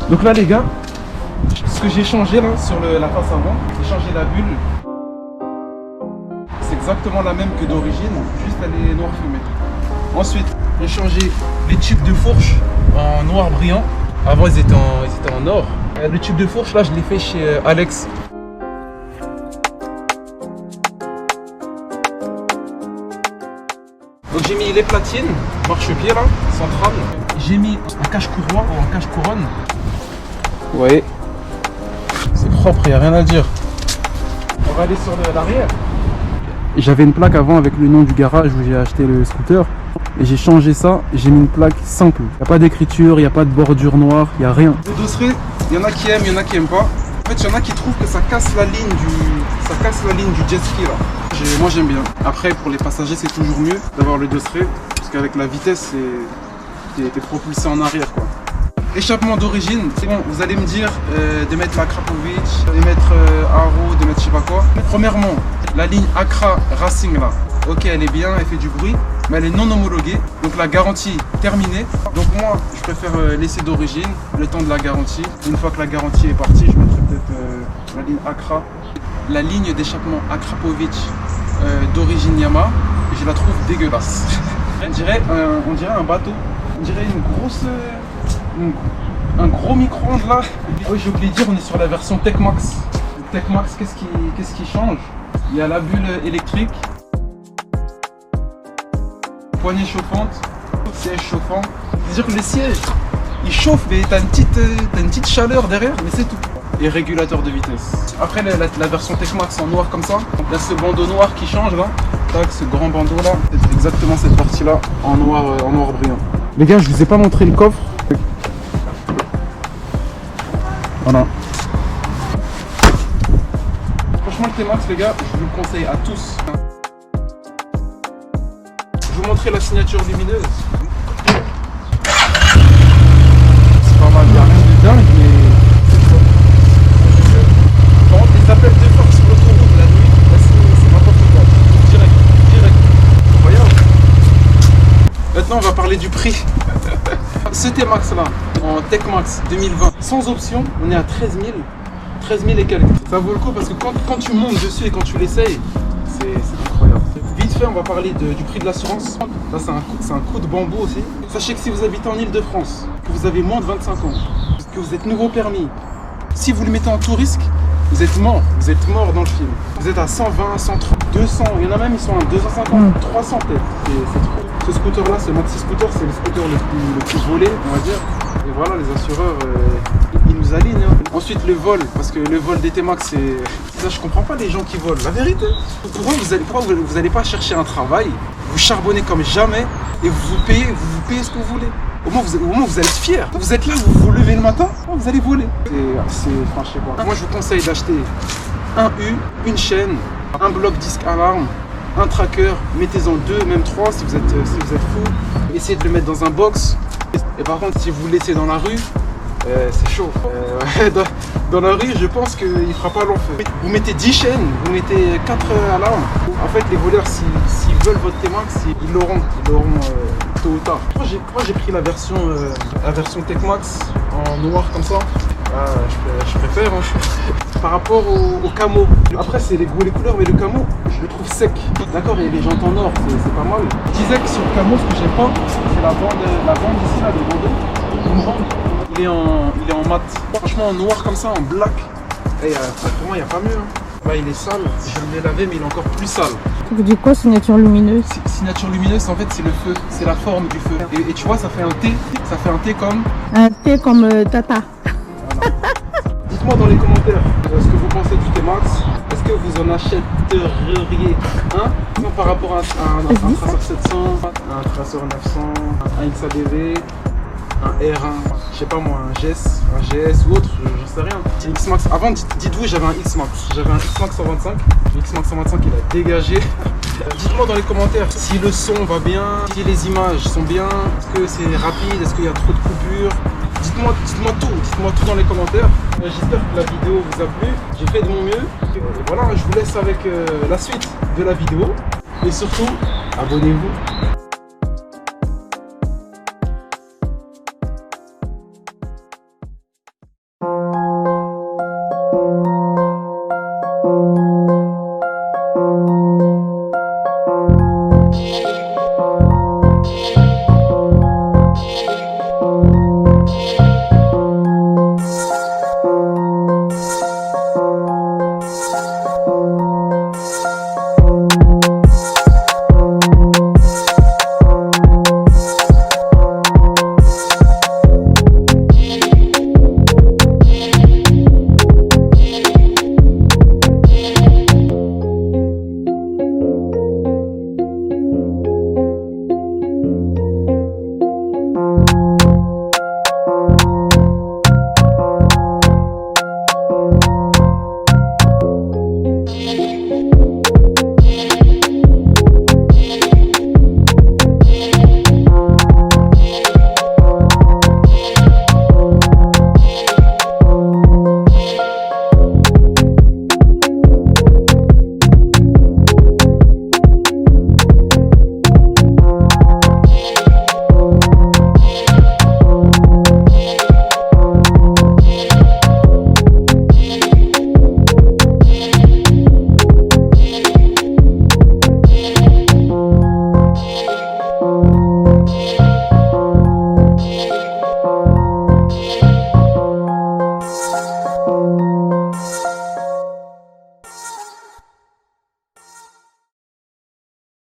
Donc là les gars, ce que j'ai changé là sur la face avant, j'ai changé la bulle. C'est exactement la même que d'origine, juste elle est noir fumée. Ensuite, j'ai changé les tubes de fourche en noir brillant. Avant ils étaient en or. Le tube de fourche là je l'ai fait chez Alex. Donc j'ai mis les platines, marchepied là, centrale. J'ai mis un cache-courroie ou un cache-couronne. Vous voyez, c'est propre, il n'y a rien à dire. On va aller sur l'arrière. J'avais une plaque avant avec le nom du garage où j'ai acheté le scooter. Et j'ai changé ça, j'ai mis une plaque simple. Il n'y a pas d'écriture, il n'y a pas de bordure noire, il n'y a rien. Le dosseret, il y en a qui aiment, il y en a qui n'aiment pas. En fait, il y en a qui trouvent que ça casse la ligne du jet ski là. Moi j'aime bien. Après pour les passagers c'est toujours mieux d'avoir le dosseret parce qu'avec la vitesse t'es propulsé en arrière quoi. Échappement d'origine, c'est bon, vous allez me dire de mettre la Krapovic, de mettre Haro, de mettre je sais pas quoi. Premièrement, la ligne Accra Racing là, ok elle est bien, elle fait du bruit, mais elle est non homologuée, donc la garantie terminée. Donc moi je préfère laisser d'origine le temps de la garantie. Une fois que la garantie est partie, je mettrai peut-être la ligne Accra. La ligne d'échappement Akrapovic d'origine Yamaha, je la trouve dégueulasse. On dirait un bateau, on dirait un gros micro-ondes là. Oui, j'ai oublié de dire, on est sur la version TechMax. TechMax, qu'est-ce qui change? Il y a la bulle électrique, poignée chauffante, siège chauffant. C'est-à-dire que les sièges, ils chauffent, mais t'as une petite chaleur derrière, mais c'est tout. Et régulateur de vitesse. Après la version TechMax en noir comme ça, il y a ce bandeau noir qui change là. Tac, ce grand bandeau là, c'est exactement cette partie là en noir brillant. Les gars, je vous ai pas montré le coffre. Voilà. Franchement le T-Max les gars, je vous le conseille à tous. Je vais vous montrer la signature lumineuse. C'est pas mal, il n'y a rien de dingue mais les appels de force sur l'autoroute la nuit, c'est n'importe quoi. Direct. Incroyable. Maintenant, on va parler du prix. Ce T-Max là, en TechMax 2020, sans option, on est à 13 000 et quelques. Ça vaut le coup parce que quand tu montes dessus et quand tu l'essayes, c'est incroyable. Vite fait, on va parler du prix de l'assurance. Ça, c'est un coup de bambou aussi. Sachez que si vous habitez en Ile-de-France, que vous avez moins de 25 ans, que vous êtes nouveau permis, si vous le mettez en tout risque, vous êtes mort dans le film. Vous êtes à 120, 130, 200, il y en a même, ils sont à 250, 300 peut-être. C'est trop. Ce scooter là, ce maxi scooter, c'est le scooter le plus volé, on va dire. Et voilà, les assureurs, ils nous alignent. Hein. Ensuite, le vol, parce que le vol des T-Max, ça, je comprends pas les gens qui volent. La vérité. Pourquoi vous allez pas chercher un travail, vous charbonnez comme jamais, et vous payez ce que vous voulez. Au moins vous allez être fiers. Vous êtes là, vous levez le matin, vous allez voler. Enfin, je sais pas. Moi je vous conseille d'acheter un U, une chaîne, un bloc disque alarme, un tracker, mettez-en 2, même 3 si vous êtes fou. Essayez de le mettre dans un box. Et par contre si vous le laissez dans la rue, c'est chaud. Dans la rue, je pense qu'il ne fera pas long feu. Vous mettez 10 chaînes, vous mettez 4 alarmes. En fait, les voleurs, s'ils veulent votre T-Max, ils l'auront tôt ou tard. Moi, j'ai pris la version TechMax en noir comme ça. Je préfère. Hein. Par rapport au camo. Après, c'est les goûts et les couleurs, mais le camo, je le trouve sec. D'accord, il y a les jantes en or, c'est pas mal. Je disais que sur le camo, ce que j'aime pas, c'est la bande ici, là, le bandeau. Une bande. Il est en mat. Franchement en noir comme ça, en black. Pour moi il n'y a pas mieux. Hein. Là il est sale. Je l'ai lavé mais il est encore plus sale. Tu veux dire quoi signature lumineuse? Signature lumineuse en fait c'est le feu. C'est la forme du feu. Et tu vois ça fait un T. Ça fait un T comme. Un T comme Tata. Voilà. Dites-moi dans les commentaires ce que vous pensez du T-Max. Est-ce que vous en achèteriez un par rapport à un Tracer 700, un Tracer 900, un XADV, un R1, je sais pas moi, un GS ou autre, j'en sais rien. X-Max, avant dites-vous j'avais un X-Max, j'avais un X-Max 125, le X-Max 125 il a dégagé. Dites-moi dans les commentaires si le son va bien, si les images sont bien, est-ce que c'est rapide, est-ce qu'il y a trop de coupures. Dites-moi tout dans les commentaires. J'espère que la vidéo vous a plu, j'ai fait de mon mieux. Et voilà, je vous laisse avec la suite de la vidéo. Et surtout, abonnez-vous.